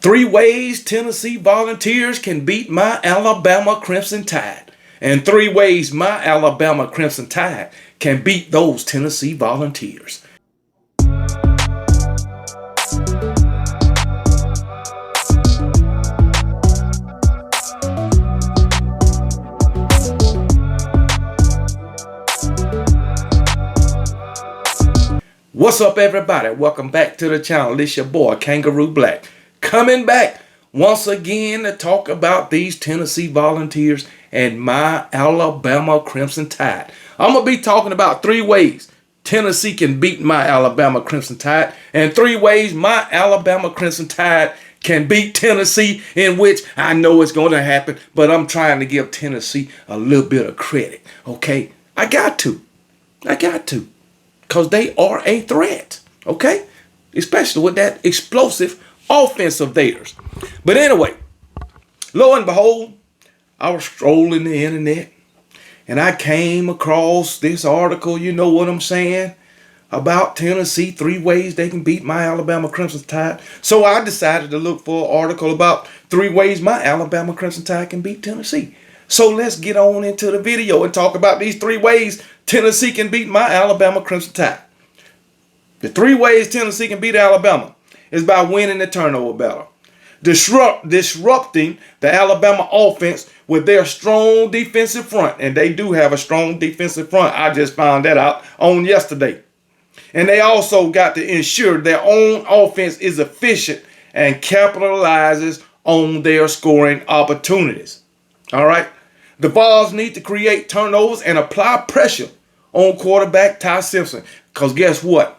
Three ways Tennessee Volunteers can beat my Alabama Crimson Tide. And three ways my Alabama Crimson Tide can beat those Tennessee Volunteers. What's up, everybody? Welcome back to the channel. It's your boy, Kangaroo Black, coming back once again to talk about these Tennessee Volunteers and my Alabama Crimson Tide. I'm going to be talking about three ways Tennessee can beat my Alabama Crimson Tide and three ways my Alabama Crimson Tide can beat Tennessee, in which I know it's going to happen, but I'm trying to give Tennessee a little bit of credit, okay? I got to. Because they are a threat, okay? Especially with that explosive offense of theirs. But anyway, lo and behold, I was strolling the internet and I came across this article, you know what I'm saying, about Tennessee, three ways they can beat my Alabama Crimson Tide. So I decided to look for an article about three ways my Alabama Crimson Tide can beat Tennessee. So let's get on into the video and talk about these three ways Tennessee can beat my Alabama Crimson Tide. The three ways Tennessee can beat Alabama is by winning the turnover battle, disrupting the Alabama offense with their strong defensive front. And they do have a strong defensive front. I just found that out on yesterday. And they also got to ensure their own offense is efficient and capitalizes on their scoring opportunities. All right. The Vols need to create turnovers and apply pressure on quarterback Ty Simpson. Because guess what?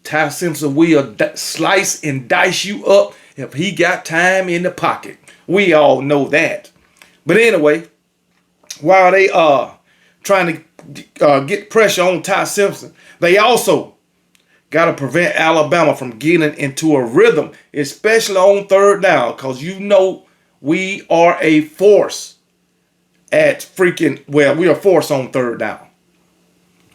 Ty Simpson will slice and dice you up if he got time in the pocket. We all know that. But anyway, while they are trying to get pressure on Ty Simpson, they also got to prevent Alabama from getting into a rhythm, especially on third down. Because you know we are a force at we are a force on third down.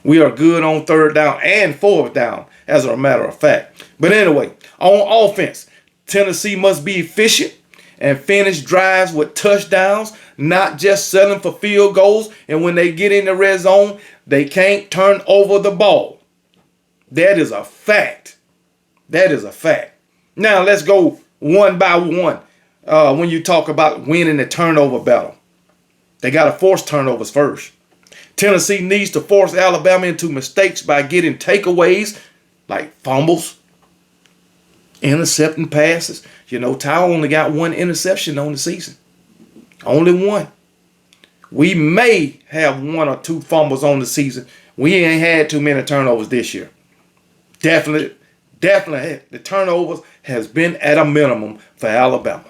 We are good on third down and fourth down, as a matter of fact. But anyway, on offense, Tennessee must be efficient and finish drives with touchdowns, not just settling for field goals. And when they get in the red zone, they can't turn over the ball. That is a fact. Now let's go one by one when you talk about winning the turnover battle. They got to force turnovers first. Tennessee needs to force Alabama into mistakes by getting takeaways like fumbles, intercepting passes. You know, Ty only got one interception on the season. Only one. We may have one or two fumbles on the season. We ain't had too many turnovers this year. Definitely, the turnovers has been at a minimum for Alabama.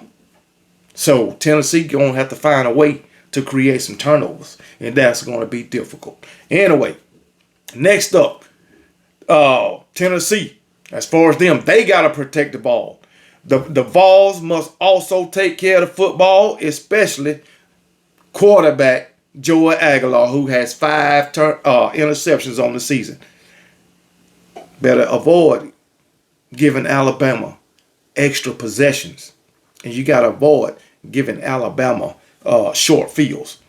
So Tennessee gonna have to find a way to create some turnovers, and that's going to be difficult. Anyway, next up, Tennessee, as far as them, they got to protect the ball. The Vols must also take care of the football, especially quarterback Joey Aguilar, who has 5 interceptions on the season. Better avoid giving Alabama extra possessions, and you got to avoid giving Alabama short fields.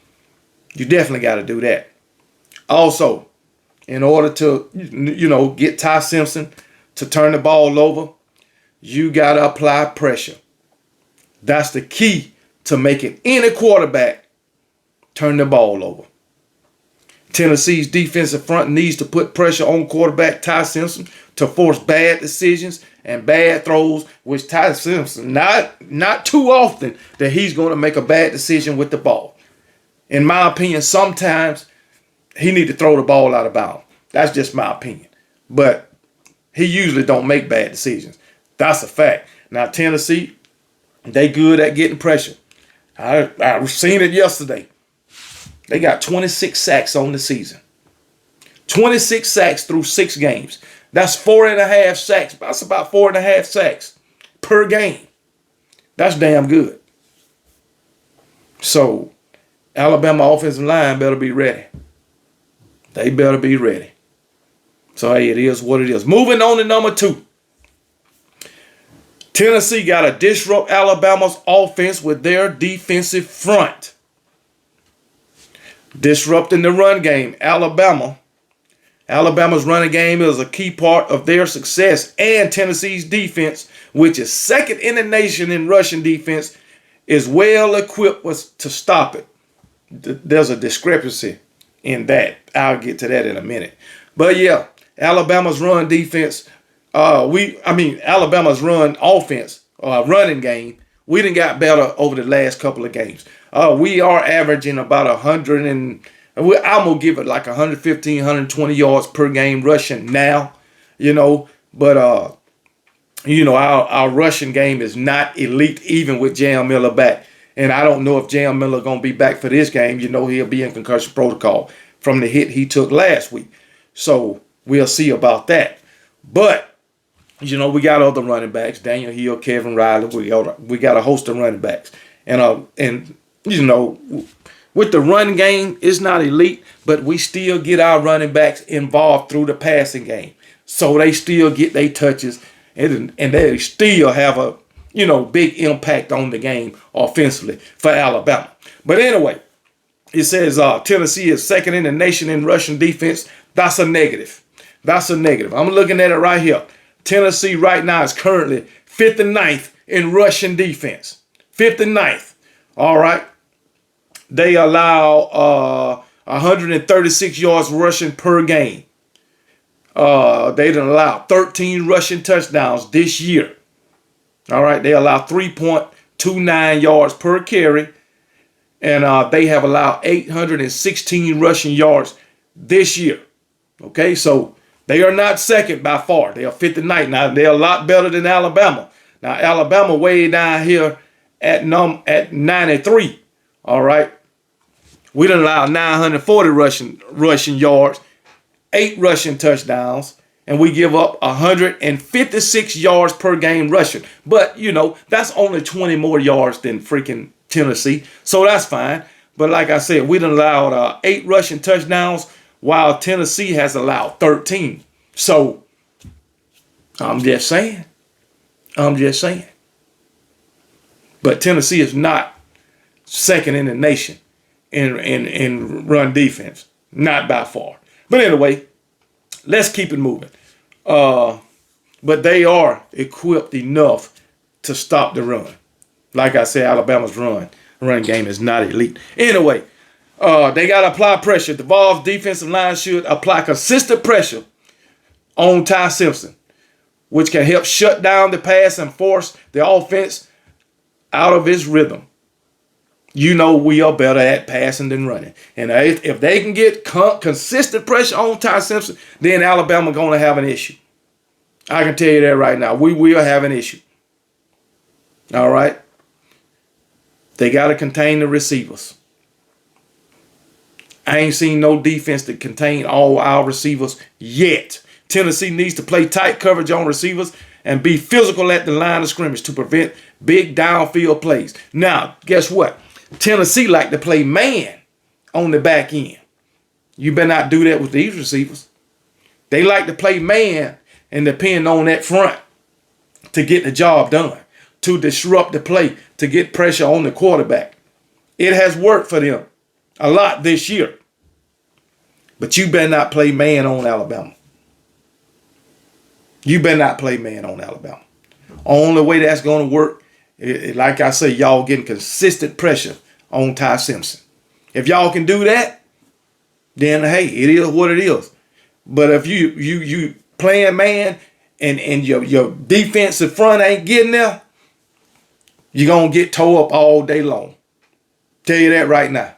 You definitely got to do that. Also, in order to, get Ty Simpson to turn the ball over, you got to apply pressure. That's the key to making any quarterback turn the ball over. Tennessee's defensive front needs to put pressure on quarterback Ty Simpson to force bad decisions and bad throws, which Ty Simpson, not too often that he's going to make a bad decision with the ball. In my opinion, sometimes he need to throw the ball out of bounds. That's just my opinion. But he usually don't make bad decisions. That's a fact. Now, Tennessee, they good at getting pressure. I seen it yesterday. They got 26 sacks on the season. 26 sacks through 6 games. That's 4.5 sacks. That's about 4.5 sacks per game. That's damn good. So, Alabama offensive line better be ready. They better be ready. So, hey, it is what it is. Moving on to number 2. Tennessee got to disrupt Alabama's offense with their defensive front. Disrupting the run game. Alabama's running game is a key part of their success, and Tennessee's defense, which is second in the nation in rushing defense, is well equipped to stop it. There's a discrepancy in that. I'll get to that in a minute. But yeah, Alabama's run defense, Alabama's run offense, running game, we done got better over the last couple of games. We are averaging about 100 and I'm going to give it like 115, 120 yards per game rushing now, but our rushing game is not elite even with Jam Miller back. And I don't know if Jam Miller going to be back for this game. He'll be in concussion protocol from the hit he took last week. So we'll see about that. But, we got other running backs, Daniel Hill, Kevin Riley. We got a host of running backs. And with the run game, it's not elite, but we still get our running backs involved through the passing game. So they still get their touches, and they still have a, big impact on the game offensively for Alabama. But anyway, it says Tennessee is second in the nation in rushing defense. That's a negative. I'm looking at it right here. Tennessee right now is currently 5th and 9th in rushing defense. 5th and 9th. All right. They allow 136 yards rushing per game. They done allow 13 rushing touchdowns this year. All right, they allow 3.29 yards per carry. And they have allowed 816 rushing yards this year. Okay, so they are not second by far. They are 5th and 9th. Now, they're a lot better than Alabama. Now, Alabama way down here at 93. All right. We done allowed 940 rushing yards, 8 rushing touchdowns, and we give up 156 yards per game rushing. But, that's only 20 more yards than freaking Tennessee, so that's fine. But like I said, we done allowed 8 rushing touchdowns while Tennessee has allowed 13. So, I'm just saying. But Tennessee is not second in the nation in run defense. Not by far. But anyway, let's keep it moving. But they are equipped enough to stop the run. Like I said, Alabama's run game is not elite. Anyway, they got to apply pressure. The Vols defensive line should apply consistent pressure on Ty Simpson, which can help shut down the pass and force the offense out of his rhythm. We are better at passing than running. And if they can get consistent pressure on Ty Simpson, then Alabama going to have an issue. I can tell you that right now. We will have an issue. All right? They got to contain the receivers. I ain't seen no defense that contain all our receivers yet. Tennessee needs to play tight coverage on receivers and be physical at the line of scrimmage to prevent big downfield plays. Now, guess what? Tennessee like to play man on the back end. You better not do that with these receivers. They like to play man and depend on that front to get the job done, to disrupt the play, to get pressure on the quarterback. It has worked for them a lot this year. But you better not play man on Alabama. Only way that's going to work, like I say, y'all getting consistent pressure on Ty Simpson. If y'all can do that, then hey, it is what it is. But if you playing man and your defensive front ain't getting there, you're going to get tore up all day long. Tell you that right now.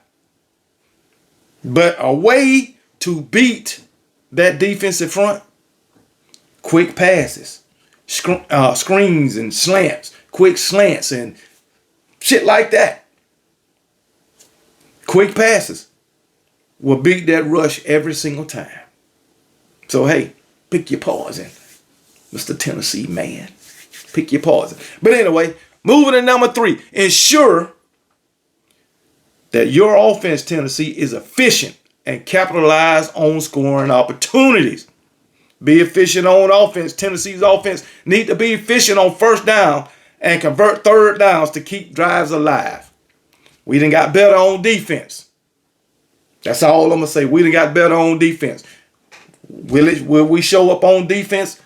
But a way to beat that defensive front, quick passes, screens and slants, quick slants and shit like that. Quick passes will beat that rush every single time. So, hey, pick your poison, Mr. Tennessee man. Pick your poison. But anyway, moving to number 3. Ensure that your offense, Tennessee, is efficient and capitalize on scoring opportunities. Be efficient on offense. Tennessee's offense need to be efficient on first down and convert third downs to keep drives alive. We done got better on defense. That's all I'm going to say. We done got better on defense. Will we show up on defense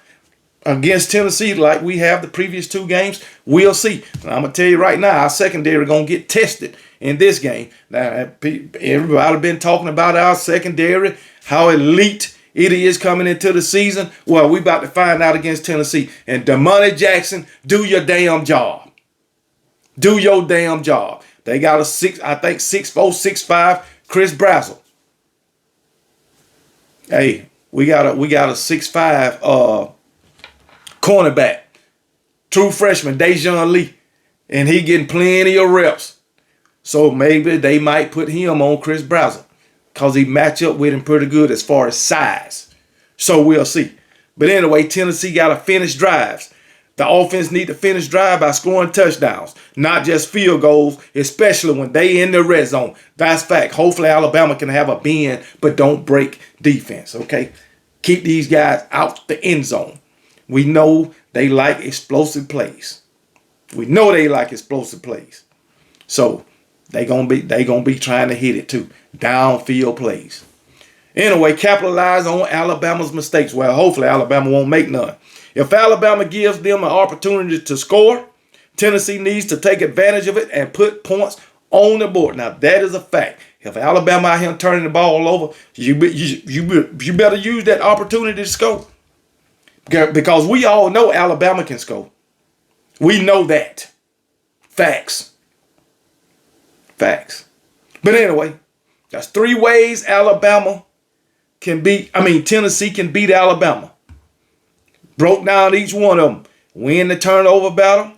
against Tennessee like we have the previous two games? We'll see. And I'm going to tell you right now, our secondary going to get tested in this game. Now, everybody been talking about our secondary, how elite it is coming into the season. Well, we about to find out against Tennessee. And Damani Jackson, do your damn job. Do your damn job. They got a 6'4", 6'5" Chris Brazzell. Hey, we got a 6'5" cornerback, true freshman Dejon Lee, and he getting plenty of reps. So maybe they might put him on Chris Brazzell because he match up with him pretty good as far as size. So we'll see. But anyway, Tennessee got to finish drives. The offense need to finish drive by scoring touchdowns, not just field goals, especially when they in the red zone. That's fact. Hopefully Alabama can have a bend, but don't break defense, okay? Keep these guys out the end zone. We know they like explosive plays. We know they like explosive plays. So they gonna be trying to hit it too. Downfield plays. Anyway, capitalize on Alabama's mistakes. Well, hopefully Alabama won't make none. If Alabama gives them an opportunity to score, Tennessee needs to take advantage of it and put points on the board. Now, that is a fact. If Alabama out here turning the ball over, you better use that opportunity to score. Because we all know Alabama can score. We know that. Facts. Facts. But anyway, that's 3 ways Tennessee can beat Alabama. Broke down each one of them. Win the turnover battle.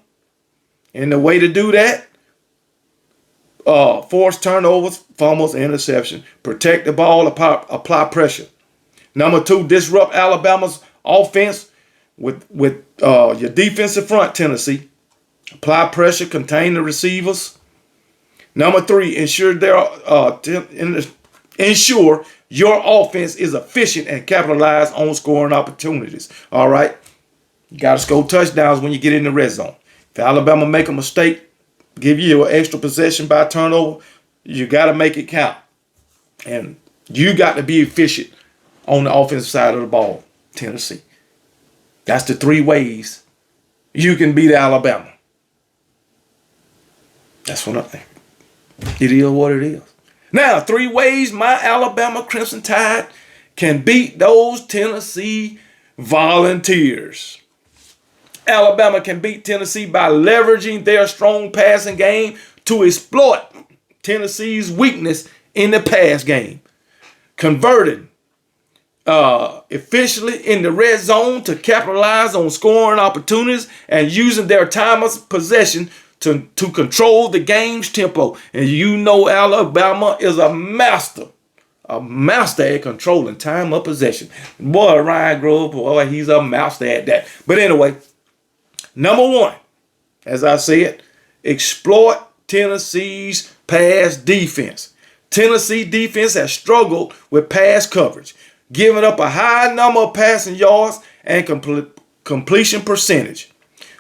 And the way to do that, force turnovers, fumbles, interception. Protect the ball, apply pressure. Number 2, disrupt Alabama's offense with your defensive front, Tennessee. Apply pressure, contain the receivers. Number 3, ensure your offense is efficient and capitalize on scoring opportunities. All right? You got to score touchdowns when you get in the red zone. If Alabama make a mistake, give you an extra possession by turnover, you got to make it count. And you got to be efficient on the offensive side of the ball, Tennessee. That's the 3 ways you can beat Alabama. That's what I think. It is what it is. Now, 3 ways my Alabama Crimson Tide can beat those Tennessee Volunteers. Alabama can beat Tennessee by leveraging their strong passing game to exploit Tennessee's weakness in the pass game. Converting efficiently in the red zone to capitalize on scoring opportunities and using their time of possession to control the game's tempo. And you know Alabama is a master at controlling time of possession. Boy, Ryan Grove, boy, he's a master at that. But anyway, number 1, as I said, exploit Tennessee's pass defense. Tennessee defense has struggled with pass coverage, giving up a high number of passing yards and completion percentage,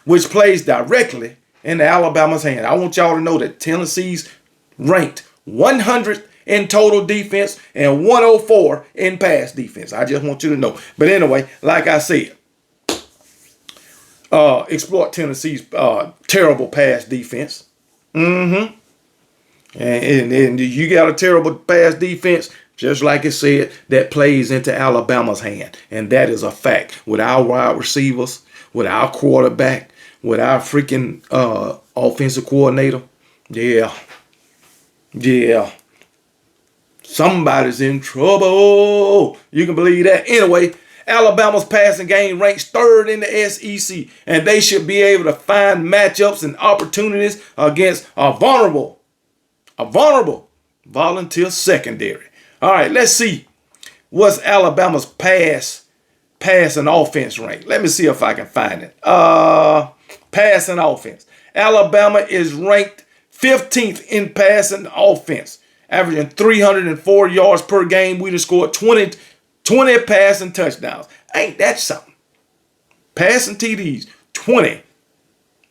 which plays directly in Alabama's hand. I want y'all to know that Tennessee's ranked 100th in total defense and 104 in pass defense. I just want you to know. But anyway, like I said, exploit Tennessee's terrible pass defense. And you got a terrible pass defense, just like it said, that plays into Alabama's hand. And that is a fact. With our wide receivers, with our quarterback, with our freaking offensive coordinator. Yeah. Somebody's in trouble. You can believe that. Anyway, Alabama's passing game ranks 3rd in the SEC, and they should be able to find matchups and opportunities against a vulnerable Volunteer secondary. All right, let's see what's Alabama's passing offense rank. Let me see if I can find it. Passing offense. Alabama is ranked 15th in passing offense, averaging 304 yards per game. We just scored 20 20 passing touchdowns. Ain't that something? Passing TDs, 20.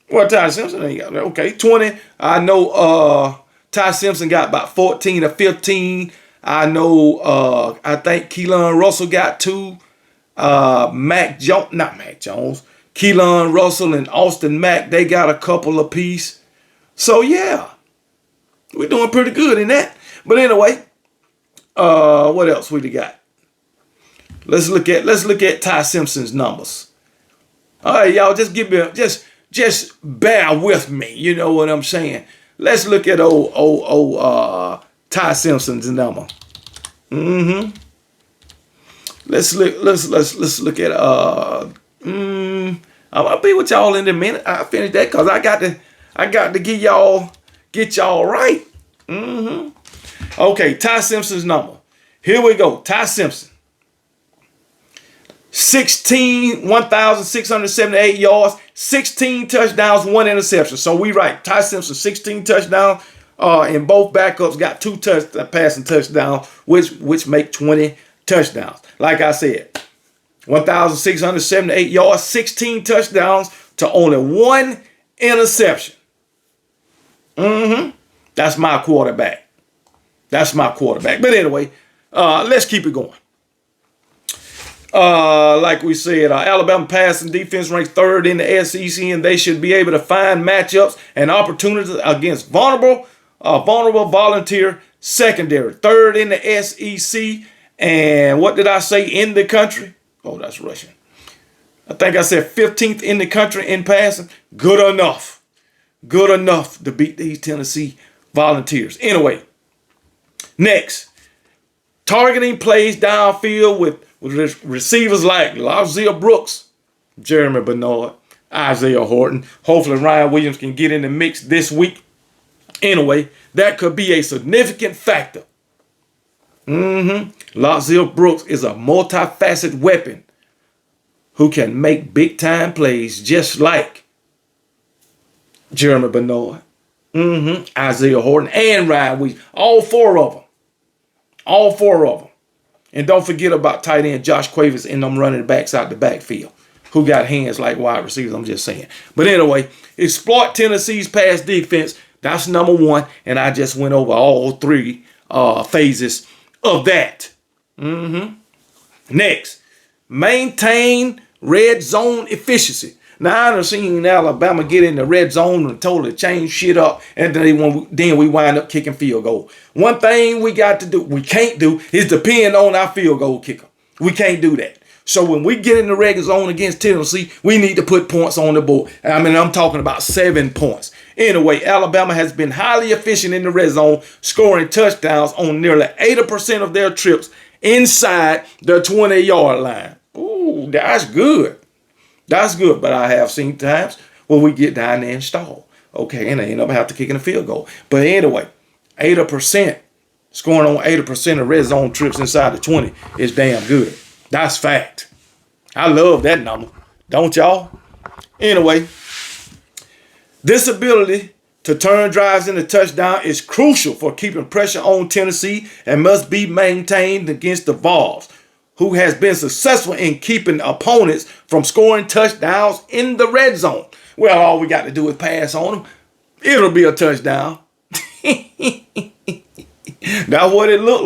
Well, Ty Simpson ain't got, okay, 20. I know Ty Simpson got about 14 or 15. I know, I think Keelan Russell got 2. Not Mac Jones. Keelan Russell and Austin Mack, they got a couple apiece. So, yeah, we're doing pretty good in that. But anyway, what else we got? Let's look at Ty Simpson's numbers. All right, y'all, just give me just bear with me. You know what I'm saying? Let's look at Ty Simpson's number. Let's look at I'll be with y'all in a minute. I'll finish that because I got to get y'all right. Okay, Ty Simpson's number. Here we go. Ty Simpson. 1,678 yards, 16 touchdowns, 1 interception. So we right. Ty Simpson, 16 touchdowns, and both backups got 2 passing touchdowns, which make 20 touchdowns. Like I said, 1,678 yards, 16 touchdowns to only 1 interception. That's my quarterback. But anyway, let's keep it going. Like we said, Alabama passing defense ranks 3rd in the SEC, and they should be able to find matchups and opportunities against vulnerable Volunteer secondary. 3rd in the SEC, and what did I say in the country? Oh, that's Russian. I think I said 15th in the country in passing. Good enough to beat these Tennessee Volunteers. Anyway, next, targeting plays downfield with receivers like Lazia Brooks, Jeremy Bernard, Isaiah Horton. Hopefully Ryan Williams can get in the mix this week. Anyway, that could be a significant factor. Lazia Brooks is a multifaceted weapon who can make big-time plays just like Jeremy Bernard, Isaiah Horton, and Ryan Williams. All four of them. And don't forget about tight end Josh Cuevas and them running backs out the backfield who got hands like wide receivers. I'm just saying. But anyway, exploit Tennessee's pass defense. That's number 1. And I just went over all 3 phases of that. Next, maintain red zone efficiency. Now, I've seen Alabama get in the red zone and totally change shit up, and then we wind up kicking field goal. One thing we can't do, is depend on our field goal kicker. We can't do that. So when we get in the red zone against Tennessee, we need to put points on the board. I mean, I'm talking about 7 points. Anyway, Alabama has been highly efficient in the red zone, scoring touchdowns on nearly 80% of their trips inside the 20-yard line. Ooh, that's good. That's good, but I have seen times where we get down there and stall. Okay, and they end up having to kick in a field goal. But anyway, 80%, scoring on 80% of red zone trips inside the 20 is damn good. That's fact. I love that number. Don't y'all? Anyway, this ability to turn drives into touchdown is crucial for keeping pressure on Tennessee and must be maintained against the Vols, who has been successful in keeping opponents from scoring touchdowns in the red zone. Well, all we got to do is pass on them. It'll be a touchdown. That's what it looked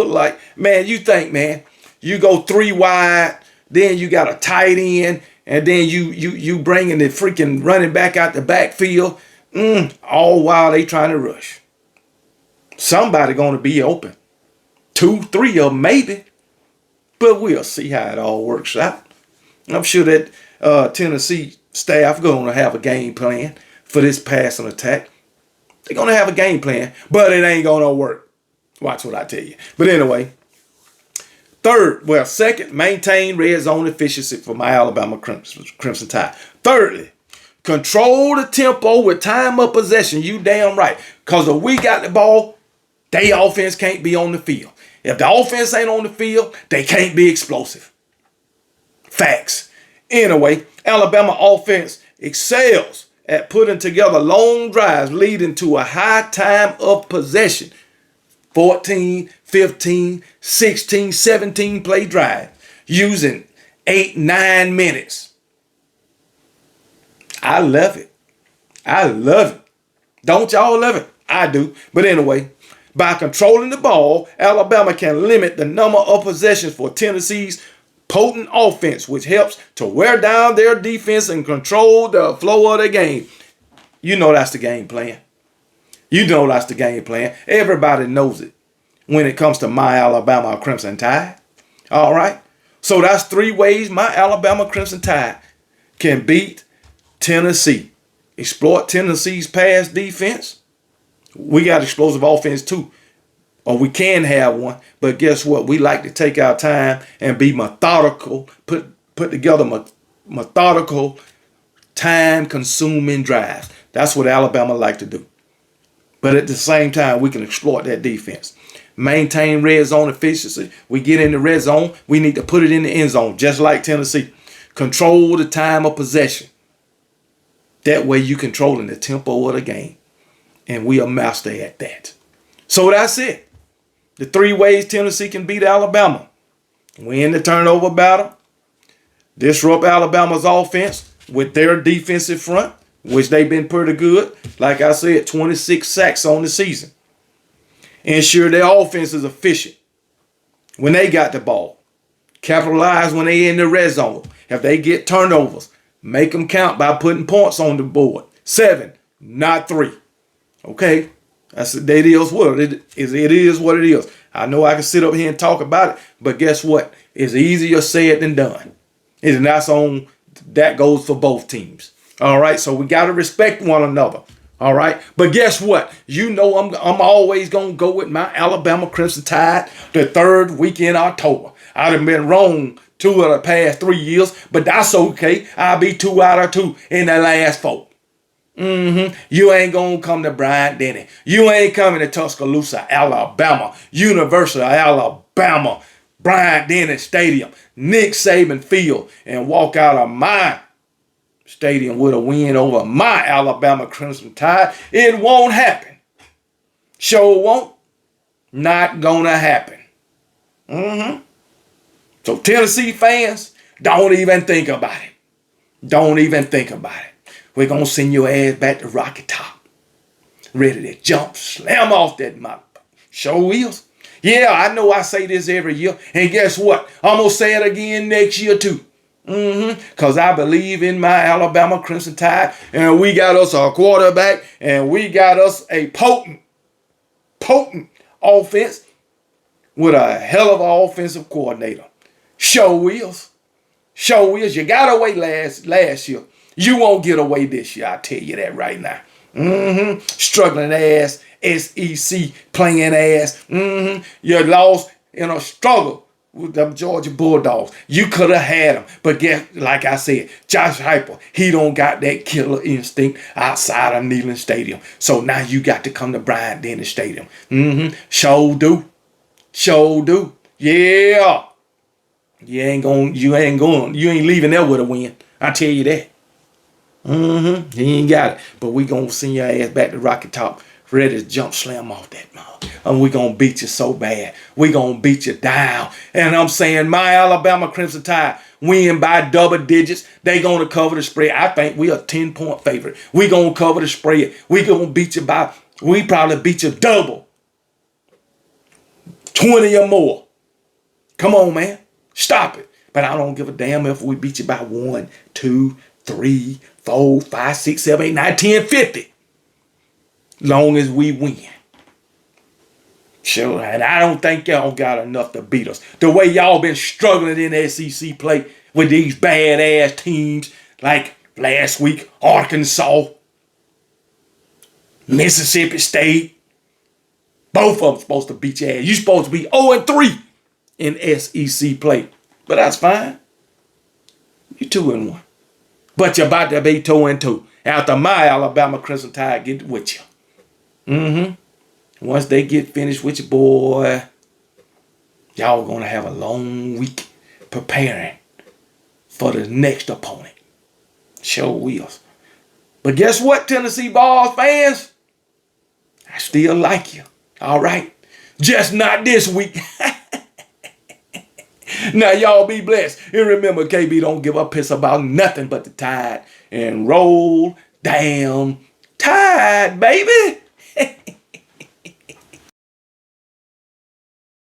like. Man, you think, man, you go 3 wide, then you got a tight end, and then you bringing the freaking running back out the backfield, all while they trying to rush. Somebody going to be open. 2, 3 of them maybe, but we'll see how it all works out. I'm sure that Tennessee staff going to have a game plan for this passing attack. They're going to have a game plan, but it ain't going to work. Watch what I tell you. But anyway, second, maintain red zone efficiency for my Alabama Crimson Tide. Thirdly, control the tempo with time of possession. You damn right. Because if we got the ball, they offense can't be on the field. If the offense ain't on the field, they can't be explosive. Facts. Anyway, Alabama offense excels at putting together long drives leading to a high time of possession 14, 15, 16, 17 play drive using 8, 9 minutes. I love it. I love it. Don't y'all love it? I do. But anyway, by controlling the ball, Alabama can limit the number of possessions for Tennessee's potent offense, which helps to wear down their defense and control the flow of the game. You know that's the game plan. You know that's the game plan. Everybody knows it when it comes to my Alabama Crimson Tide. All right? So that's 3 ways my Alabama Crimson Tide can beat Tennessee. Exploit Tennessee's pass defense. We got explosive offense too. Or we can have one. But guess what? We like to take our time and be methodical, put together methodical, time-consuming drives. That's what Alabama like to do. But at the same time, we can exploit that defense. Maintain red zone efficiency. We get in the red zone, we need to put it in the end zone, just like Tennessee. Control the time of possession. That way you controlling the tempo of the game. And we are master at that. So that's it. The 3 ways Tennessee can beat Alabama. Win the turnover battle. Disrupt Alabama's offense with their defensive front, which they've been pretty good. Like I said, 26 sacks on the season. Ensure their offense is efficient when they got the ball. Capitalize when they in the red zone. If they get turnovers, make them count by putting points on the board. 7, not 3. Okay? That is what it is. It is what it is. I know I can sit up here and talk about it, but guess what? It's easier said than done. And that goes for both teams. All right, so we got to respect one another. All right, but guess what? You know I'm always going to go with my Alabama Crimson Tide the 3rd week in October. I'd have been wrong 2 of the past 3 years, but that's okay. I'll be 2 out of 2 in the last 4. You ain't going to come to Bryant-Denny. You ain't coming to Tuscaloosa, Alabama, University of Alabama, Bryant-Denny Stadium, Nick Saban Field, and walk out of my stadium with a win over my Alabama Crimson Tide. It won't happen. Sure won't. Not gonna happen. So Tennessee fans, don't even think about it. Don't even think about it. We're gonna send your ass back to Rocky Top. Ready to jump, slam off that mountain. Sure wheels. Yeah, I know I say this every year. And guess what? I'm gonna say it again next year too. Because I believe in my Alabama Crimson Tide, and we got us a quarterback, and we got us a potent offense with a hell of an offensive coordinator. Show wheels. Show wheels. You got away last year. You won't get away this year. I tell you that right now. Struggling ass, SEC playing ass. You lost in a struggle with them Georgia Bulldogs. You could have had them. But like I said, Josh Heupel, he don't got that killer instinct outside of Neyland Stadium. So now you got to come to Bryant-Denny Stadium. Sure do. Sure do. Yeah. You ain't leaving there with a win. I tell you that. You ain't got it. But we gonna send your ass back to Rocky Top, ready to jump slam off that mouth. And we gonna beat you so bad. We gonna beat you down. And I'm saying my Alabama Crimson Tide win by double digits. They gonna cover the spread. I think we a 10-point favorite. We gonna cover the spread. We gonna beat you we probably beat you double. 20 or more. Come on, man. Stop it. But I don't give a damn if we beat you by 1, 2, 3, 4, 5, 6, 7, 8, 9, 10, 50. Long as we win. Sure, and I don't think y'all got enough to beat us. The way y'all been struggling in SEC play with these badass teams like last week, Arkansas, Mississippi State. Both of them supposed to beat your ass. You supposed to be 0-3 in SEC play. But that's fine. You 2-1. But you're about to be 2-2 after my Alabama Crimson Tide get with you. Once they get finished with you, boy, y'all gonna have a long week preparing for the next opponent. Sure wheels. But guess what, Tennessee Vols fans? I still like you. All right. Just not this week. Now, y'all be blessed. And remember, KB don't give a piss about nothing but the Tide. And roll damn Tide, baby.